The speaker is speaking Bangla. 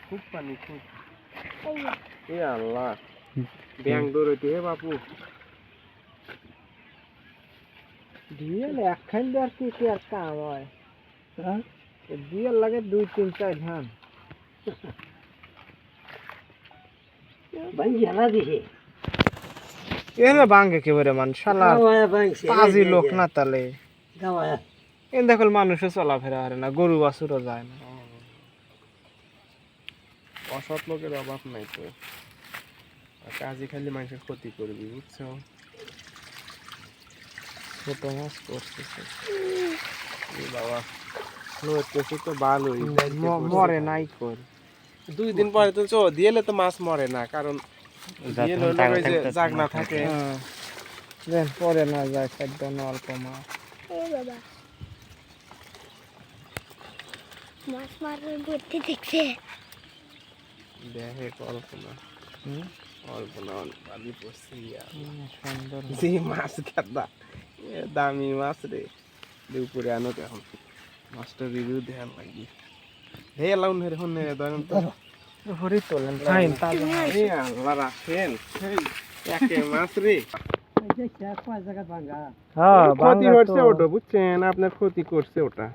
খুব পানি খুব এ আল্লাহ ব্যাং দৌড়াইতে হে বাপু ডিএল একখান আর কি কি আর কাম হয় হ্যাঁ ডিএল লাগে 2-3-4 ধান ভাই জানা দিছে এনে ভাঙে কেবরে মান শালা পাজি লোক না তালে গাওয়া এন দেখল মানুষে চলাফেরা করে না গরু বাছুরও যায় না অসৎ লোকের অভাব নাই তো কাজে খালি মানুষের ক্ষতি করবি বুঝছো ছোট মাছ করছে বাবা নড়তেছে তো ভালোই মরে নাই কর 2 দিন পরে তো দিয়েলে তো মাছ মরে না কারণ জাগনা থাকে দেন পরে না যায় খাদ্য অল্প মাছ বাবা মাছ মারার বুদ্ধি দেখছে দেখে কল্পনা কল্পনা বালি পড়ছে সুন্দর যে মাছ গাদা দামি মাছ রে উপরে আনো এখন মাছটা রিভিউ দেখার লাগি হে লাউন হে হন ধরেন তো হরি তোলেন ফাইন তাজা এ আল্লাহ রাখেন একে মাছ রে হ্যাঁ ক্ষতি করছে ওটা বুঝছেন আপনার ক্ষতি করছে ওটা